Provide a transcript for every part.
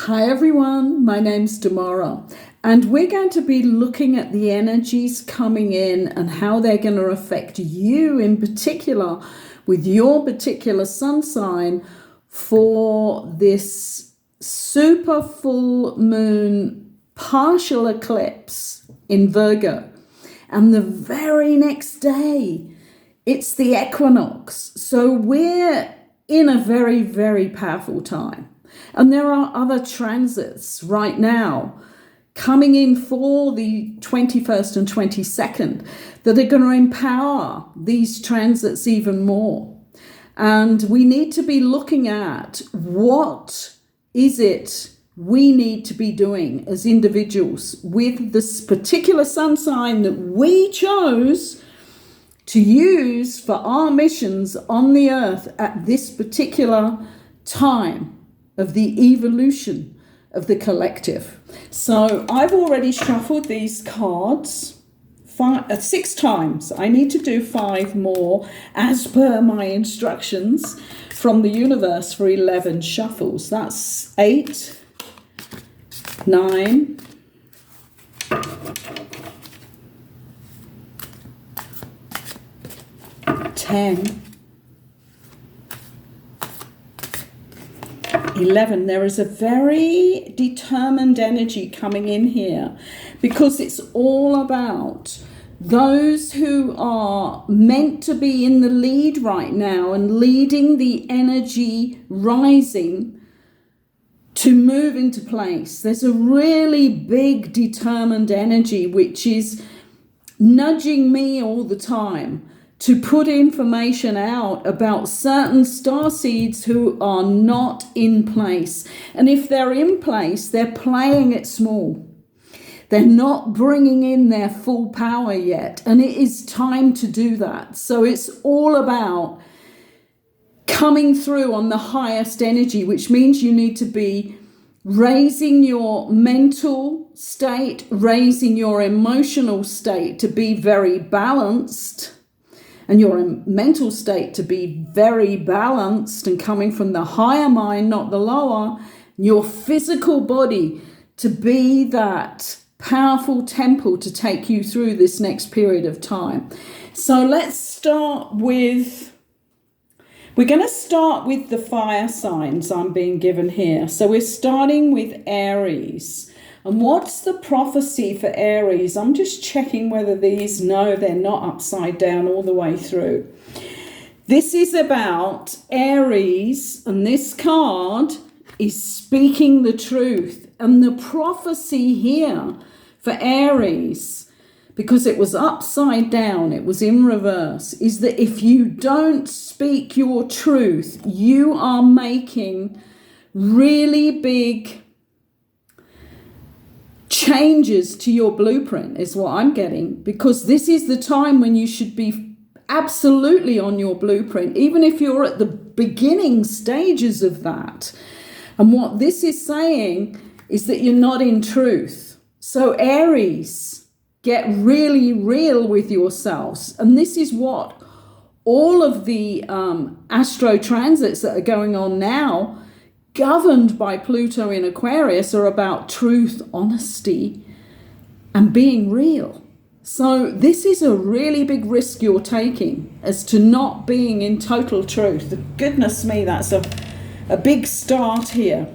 Hi everyone, my name's Damara, and we're going to be looking at the energies coming in and how they're going to affect you in particular with your particular sun sign for this super full moon partial eclipse in Virgo. And the very next day, it's the equinox. So we're in a very, very powerful time. And there are other transits right now coming in for the 21st and 22nd that are going to empower these transits even more. And we need to be looking at what is it we need to be doing as individuals with this particular sun sign that we chose to use for our missions on the earth at this particular time of the evolution of the collective. So I've already shuffled these cards 6 times. I need to do 5 more as per my instructions from the universe for 11 shuffles. That's 8, 9, 10, 11. There is a very determined energy coming in here because it's all about those who are meant to be in the lead right now and leading the energy rising to move into place. There's a really big determined energy which is nudging me all the time to put information out about certain starseeds who are not in place. And if they're in place, they're playing it small. They're not bringing in their full power yet. And it is time to do that. So it's all about coming through on the highest energy, which means you need to be raising your mental state, raising your emotional state to be very balanced, and your mental state to be very balanced and coming from the higher mind, not the lower, your physical body to be that powerful temple to take you through this next period of time. So let's start with, we're going to start with the fire signs I'm being given here. So we're starting with Aries. And what's the prophecy for Aries? I'm just checking whether these, no, they're not upside down all the way through. This is about Aries, and this card is speaking the truth. And the prophecy here for Aries, because it was upside down, it was in reverse, is that if you don't speak your truth, you are making really big changes to your blueprint is what I'm getting, because this is the time when you should be absolutely on your blueprint, even if you're at the beginning stages of that. And what this is saying is that you're not in truth. So Aries, get really real with yourselves. And this is what all of the Astro transits that are going on now, governed by Pluto in Aquarius, are about truth, honesty, and being real. So this is a really big risk you're taking as to not being in total truth. Goodness me, that's a big start here.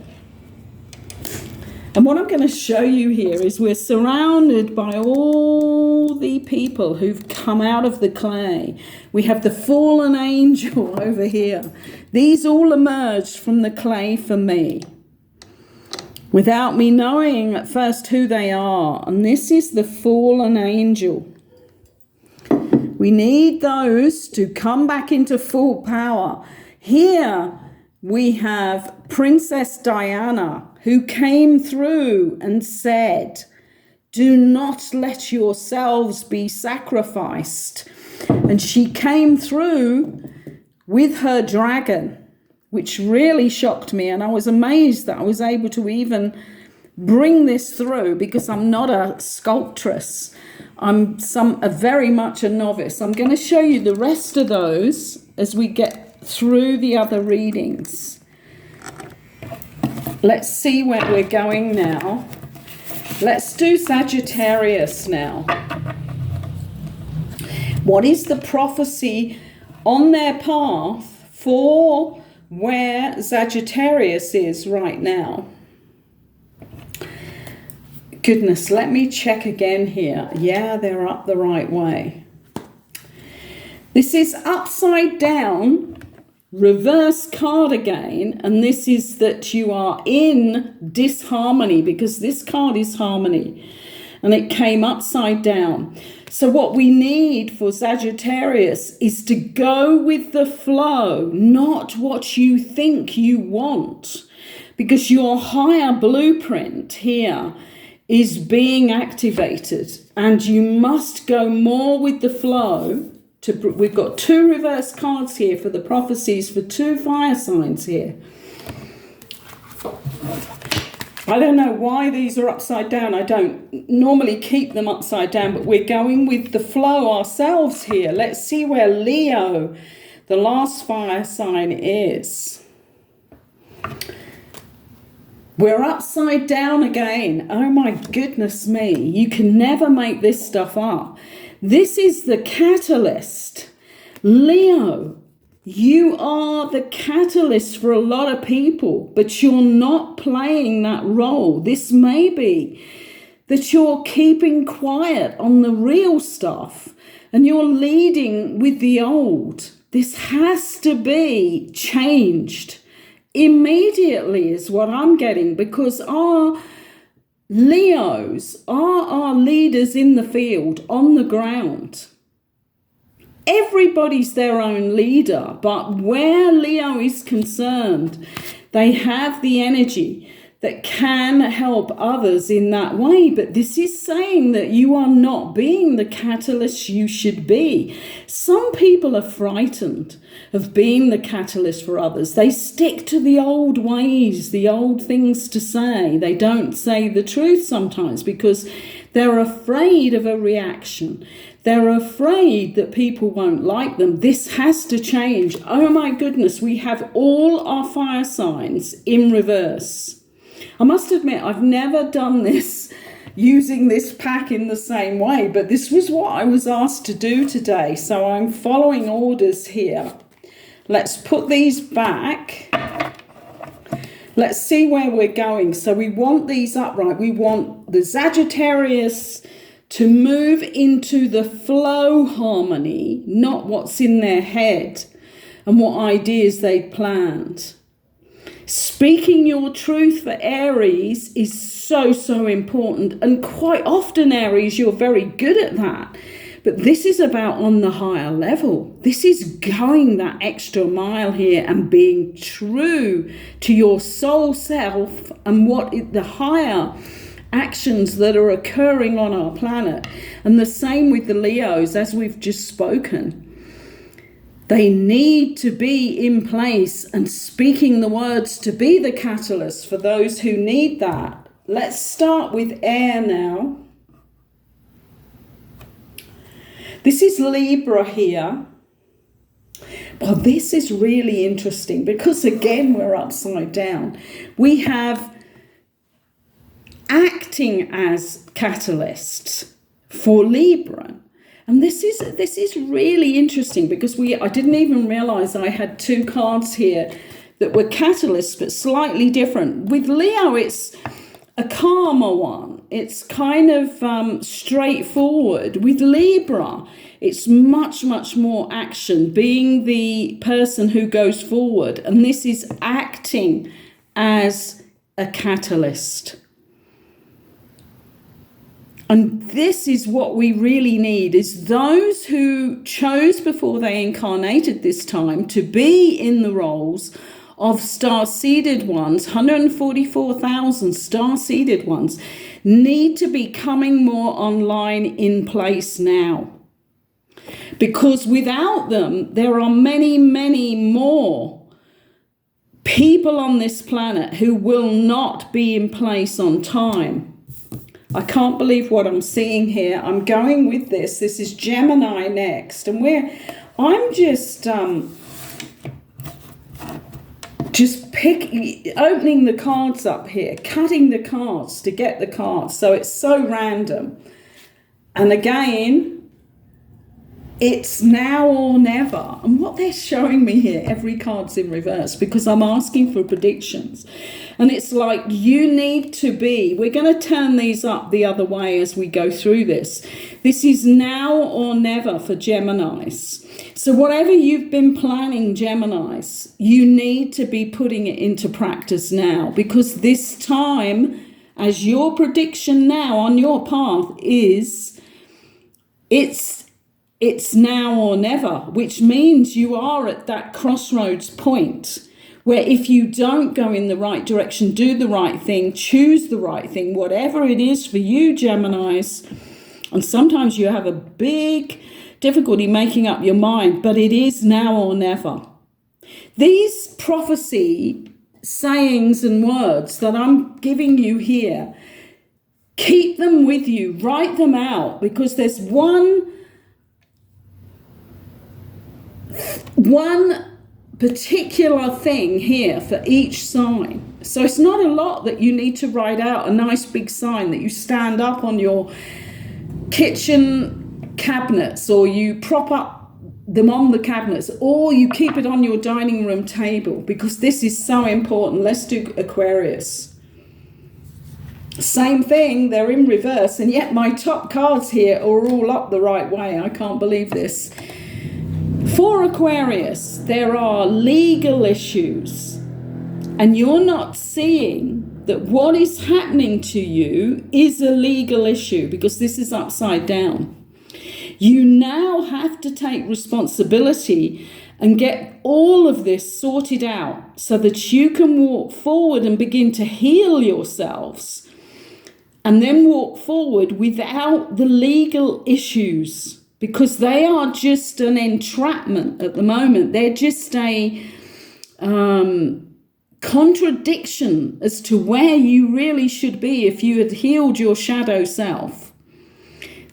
And what I'm going to show you here is we're surrounded by all the people who've come out of the clay. We have the fallen angel over here. These all emerged from the clay for me, without me knowing at first who they are. And this is the fallen angel. We need those to come back into full power. Here we have Princess Diana, who came through and said, do not let yourselves be sacrificed. And she came through with her dragon, which really shocked me. And I was amazed that I was able to even bring this through, because I'm not a sculptress. I'm very much a novice. I'm going to show you the rest of those as we get through the other readings. Let's see where we're going now. Let's do Sagittarius now. What is the prophecy on their path for where Sagittarius is right now? Goodness, let me check again here. Yeah, they're up the right way. This is upside down, reverse card again, and this is that you are in disharmony, because this card is harmony and it came upside down. So what we need for Sagittarius is to go with the flow, not what you think you want, because your higher blueprint here is being activated, and you must go more with the flow. We've got 2 reverse cards here for the prophecies for 2 fire signs here. I don't know why these are upside down. I don't normally keep them upside down, but we're going with the flow ourselves here. Let's see where Leo, the last fire sign, is. We're upside down again. Oh my goodness me. You can never make this stuff up. This is the catalyst. Leo, you are the catalyst for a lot of people, but you're not playing that role. This may be that you're keeping quiet on the real stuff and you're leading with the old. This has to be changed immediately is what I'm getting, because our Leos are our leaders in the field, on the ground. Everybody's their own leader, but where Leo is concerned, they have the energy that can help others in that way. But this is saying that you are not being the catalyst you should be. Some people are frightened of being the catalyst for others. They stick to the old ways, the old things to say. They don't say the truth sometimes because they're afraid of a reaction. They're afraid that people won't like them. This has to change. Oh my goodness, we have all our fire signs in reverse. I must admit, I've never done this using this pack in the same way, but this was what I was asked to do today. So I'm following orders here. Let's put these back. Let's see where we're going. So we want these upright. We want the Sagittarius to move into the flow harmony, not what's in their head and what ideas they've planned. Speaking your truth for Aries is so important. And quite often, Aries, you're very good at that. But this is about on the higher level. This is going that extra mile here and being true to your soul self and the higher actions that are occurring on our planet. And the same with the Leos, as we've just spoken. They need to be in place and speaking the words to be the catalyst for those who need that. Let's start with air now. This is Libra here. Well, this is really interesting because, again, we're upside down. We have acting as catalysts for Libra. And this is really interesting because I didn't even realize I had 2 cards here that were catalysts, but slightly different. With Leo, it's a calmer one. It's kind of straightforward. With Libra, it's much more action, being the person who goes forward. And this is acting as a catalyst. And this is what we really need, is those who chose before they incarnated this time to be in the roles of star-seeded ones, 144,000 star-seeded ones, need to be coming more online in place now. Because without them, there are many more people on this planet who will not be in place on time. I can't believe what I'm seeing here. I'm going with this. This is Gemini next. And I'm just just opening the cards up here, cutting the cards to get the cards. So it's so random. And again, it's now or never. And what they're showing me here, every card's in reverse because I'm asking for predictions. And it's like you need to be, we're going to turn these up the other way as we go through this. This is now or never for Geminis. So whatever you've been planning, Geminis, you need to be putting it into practice now, because this time, as your prediction now on your path is, it's now or never, which means you are at that crossroads point where if you don't go in the right direction, do the right thing, choose the right thing, whatever it is for you, Geminis, and sometimes you have a big difficulty making up your mind, but it is now or never. These prophecy sayings and words that I'm giving you here, keep them with you, write them out, because there's one particular thing here for each sign. So it's not a lot that you need to write out, a nice big sign that you stand up on your kitchen cabinets, or you prop up them on the cabinets, or you keep it on your dining room table, because this is so important. Let's do Aquarius. Same thing, they're in reverse, and yet my top cards here are all up the right way. I can't believe this. For Aquarius, there are legal issues, and you're not seeing that what is happening to you is a legal issue, because this is upside down. You now have to take responsibility and get all of this sorted out so that you can walk forward and begin to heal yourselves, and then walk forward without the legal issues, because they are just an entrapment at the moment. They're just a contradiction as to where you really should be if you had healed your shadow self.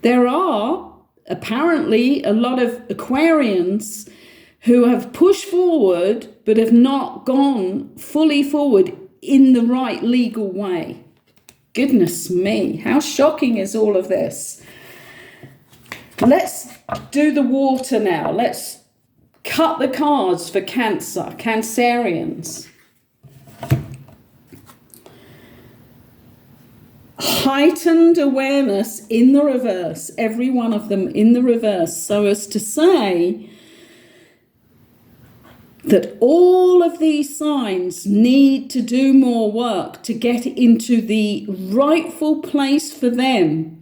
There are apparently a lot of Aquarians who have pushed forward but have not gone fully forward in the right legal way. Goodness me, how shocking is all of this? Let's do the water now. Let's cut the cards for Cancer, Cancerians. Heightened awareness in the reverse, every one of them in the reverse, so as to say that all of these signs need to do more work to get into the rightful place for them,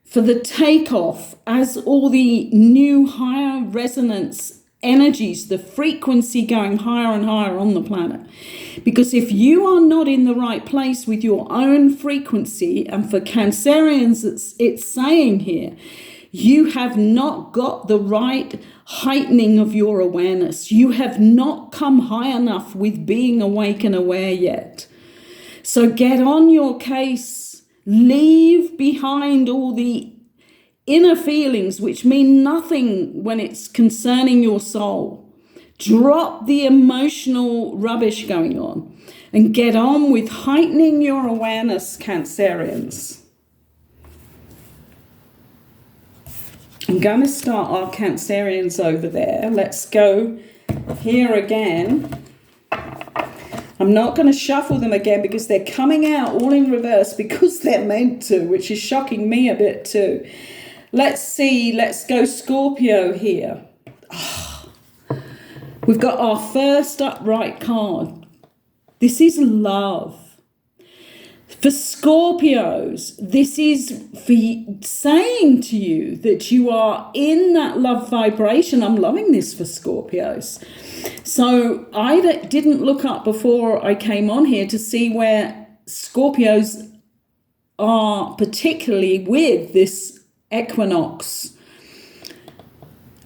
for the takeoff, as all the new higher resonance energies, the frequency going higher and higher on the planet. Because if you are not in the right place with your own frequency, and for Cancerians it's saying here, you have not got the right heightening of your awareness. You have not come high enough with being awake and aware yet. So get on your case. Leave behind all the inner feelings which mean nothing when it's concerning your soul. Drop the emotional rubbish going on and get on with heightening your awareness, Cancerians. I'm going to start our Cancerians over there. Let's go here again. I'm not going to shuffle them again because they're coming out all in reverse because they're meant to, which is shocking me a bit too. Let's see, let's go Scorpio here. Oh, we've got our first upright card. This is love. For Scorpios, this is for saying to you that you are in that love vibration. I'm loving this for Scorpios. So I didn't look up before I came on here to see where Scorpios are, particularly with this Equinox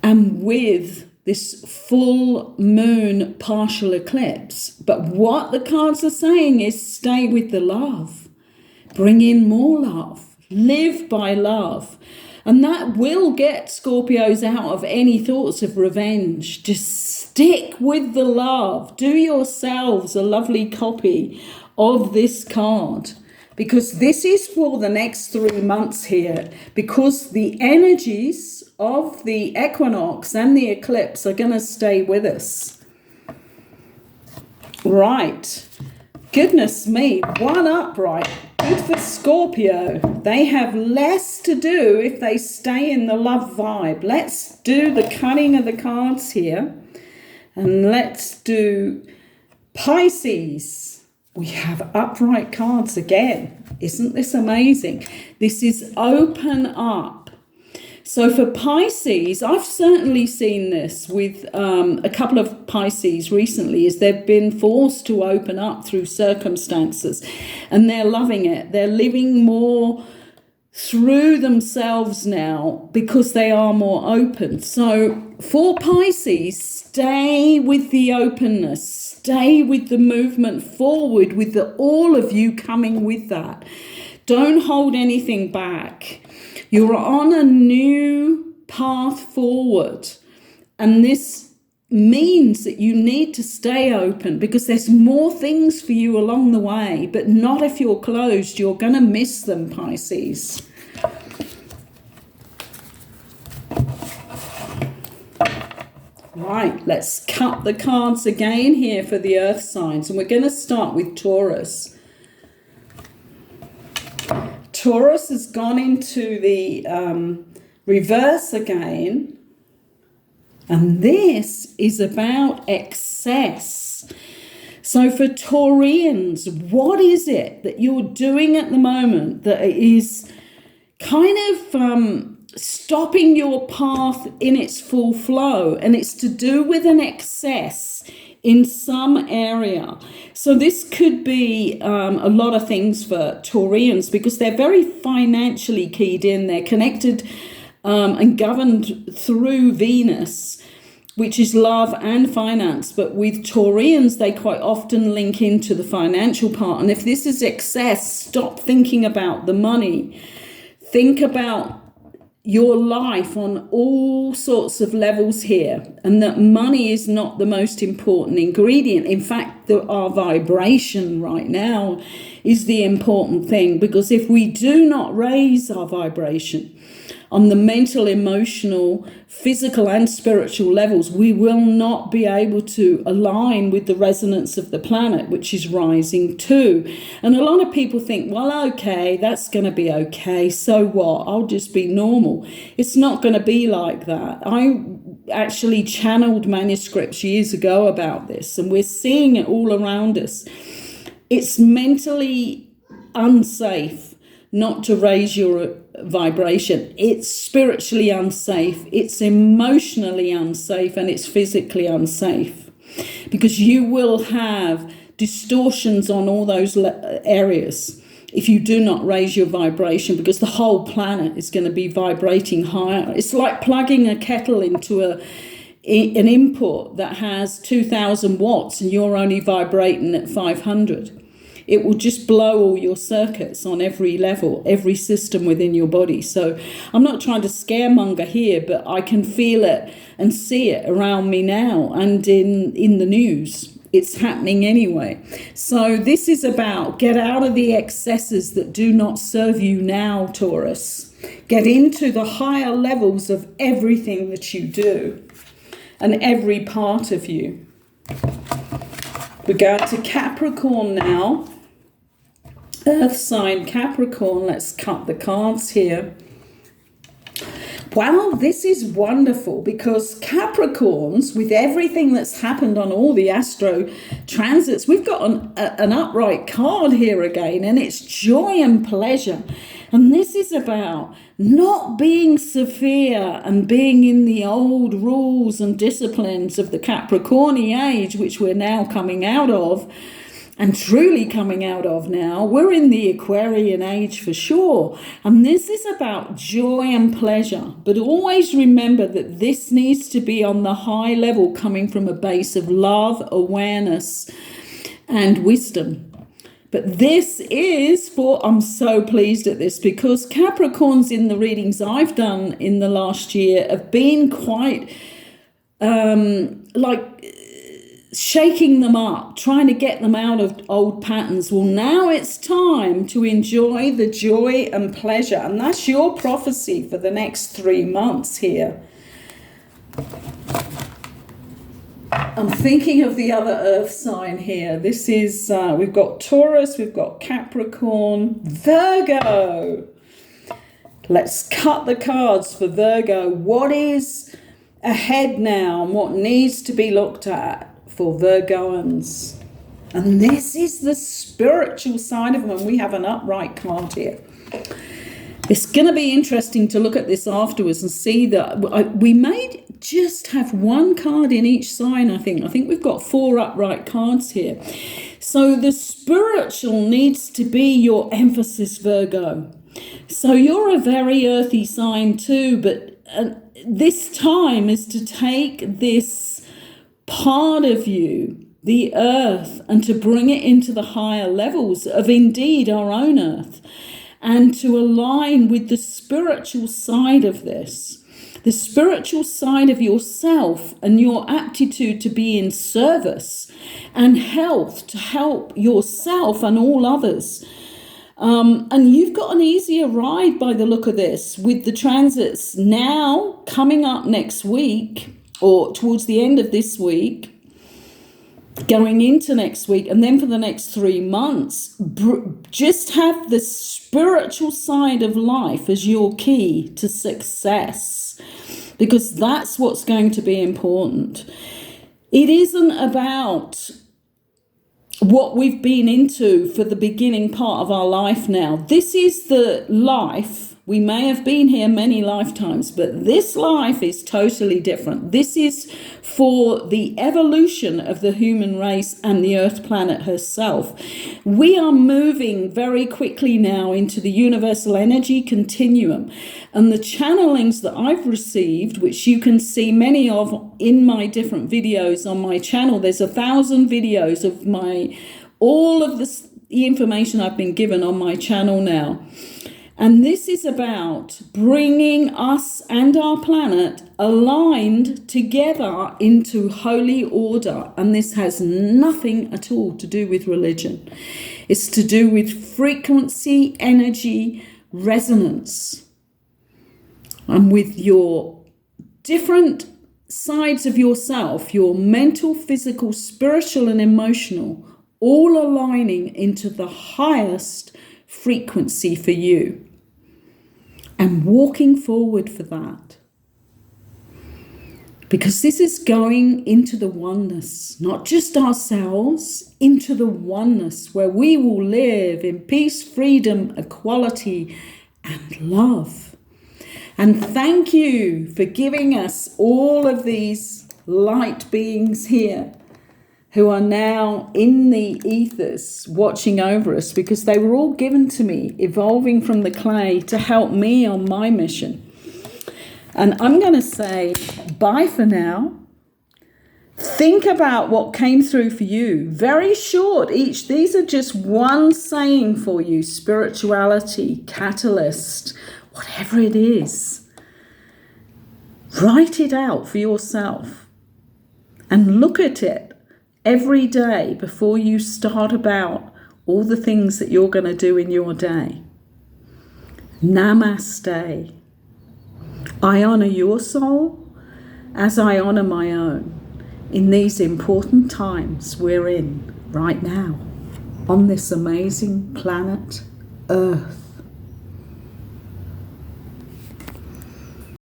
and with this full moon partial eclipse. But what the cards are saying is stay with the love. Bring in more love. Live by love. And that will get Scorpios out of any thoughts of revenge. Just stick with the love. Do yourselves a lovely copy of this card, because this is for the next 3 months here, because the energies of the equinox and the eclipse are going to stay with us. Right. Goodness me, one upright. Good for Scorpio. They have less to do if they stay in the love vibe. Let's do the cutting of the cards here. And let's do Pisces. We have upright cards again. Isn't this amazing? This is open up. So for Pisces, I've certainly seen this with a couple of Pisces recently, is they've been forced to open up through circumstances, and they're loving it. They're living more through themselves now because they are more open. So for Pisces, stay with the openness, stay with the movement forward, with all of you coming with that. Don't hold anything back. You're on a new path forward, and this means that you need to stay open, because there's more things for you along the way, but not if you're closed. You're going to miss them, Pisces. Right, let's cut the cards again here for the earth signs, and we're going to start with Taurus. Taurus has gone into the reverse again, and this is about excess. So for Taurians, what is it that you're doing at the moment that is kind of stopping your path in its full flow? And it's to do with an excess in some area. So this could be a lot of things for Taurians, because they're very financially keyed in. They're connected and governed through Venus, which is love and finance. But with Taurians, they quite often link into the financial part. And if this is excess, stop thinking about the money. Think about your life on all sorts of levels here, and that money is not the most important ingredient. In fact, our vibration right now is the important thing, because if we do not raise our vibration on the mental, emotional, physical and spiritual levels, we will not be able to align with the resonance of the planet, which is rising too. And a lot of people think, well, okay, that's going to be okay. So what? I'll just be normal. It's not going to be like that. I actually channeled manuscripts years ago about this, and we're seeing it all around us. It's mentally unsafe not to raise your vibration. It's spiritually unsafe, it's emotionally unsafe, and it's physically unsafe, because you will have distortions on all those areas if you do not raise your vibration, because the whole planet is going to be vibrating higher. It's like plugging a kettle into an input that has 2,000 watts and you're only vibrating at 500. It will just blow all your circuits on every level, every system within your body. So I'm not trying to scaremonger here, but I can feel it and see it around me now, and in the news. It's happening anyway. So this is about get out of the excesses that do not serve you now, Taurus. Get into the higher levels of everything that you do and every part of you. We're going to Capricorn now. Earth sign Capricorn. Let's cut the cards here. Wow, this is wonderful, because Capricorns, with everything that's happened on all the Astro transits, we've got an upright card here again, and it's joy and pleasure. And this is about not being severe and being in the old rules and disciplines of the Capricornian age, which we're now coming out of. And truly coming out of now. We're in the Aquarian age for sure. And this is about joy and pleasure. But always remember that this needs to be on the high level, coming from a base of love, awareness, and wisdom. But this is for, I'm so pleased at this, because Capricorns in the readings I've done in the last year have been quite like shaking them up, trying to get them out of old patterns. Well, now it's time to enjoy the joy and pleasure. And that's your prophecy for the next 3 months here. I'm thinking of the other earth sign here. This is, we've got Taurus, we've got Capricorn, Virgo. Let's cut the cards for Virgo. What is ahead now and what needs to be looked at for Virgoans? And this is the spiritual side of them. And we have an upright card here. It's going to be interesting to look at this afterwards and see that we may just have one card in each sign, I think. I think we've got 4 upright cards here. So the spiritual needs to be your emphasis, Virgo. So you're a very earthy sign too, but this time is to take this part of you, the earth, and to bring it into the higher levels of indeed our own earth, and to align with the spiritual side of this, the spiritual side of yourself and your aptitude to be in service and health, to help yourself and all others. And you've got an easier ride by the look of this with the transits now coming up next week or towards the end of this week, going into next week, and then for the next 3 months, just have the spiritual side of life as your key to success, because that's what's going to be important. It isn't about what we've been into for the beginning part of our life now. This is the life. We may have been here many lifetimes, but this life is totally different. This is for the evolution of the human race and the Earth planet herself. We are moving very quickly now into the universal energy continuum. And the channelings that I've received, which you can see many of in my different videos on my channel, there's 1,000 videos of all of the information I've been given on my channel now. And this is about bringing us and our planet aligned together into holy order. And this has nothing at all to do with religion. It's to do with frequency, energy, resonance. And with your different sides of yourself, your mental, physical, spiritual, and emotional, all aligning into the highest frequency for you. And walking forward for that. Because this is going into the oneness, not just ourselves, into the oneness where we will live in peace, freedom, equality, and love. And thank you for giving us all of these light beings here who are now in the ethers watching over us, because they were all given to me, evolving from the clay to help me on my mission. And I'm going to say bye for now. Think about what came through for you. Very short each. These are just one saying for you. Spirituality, catalyst, whatever it is. Write it out for yourself and look at it every day before you start about all the things that you're going to do in your day. Namaste. I honor your soul as I honor my own in these important times we're in right now on this amazing planet Earth.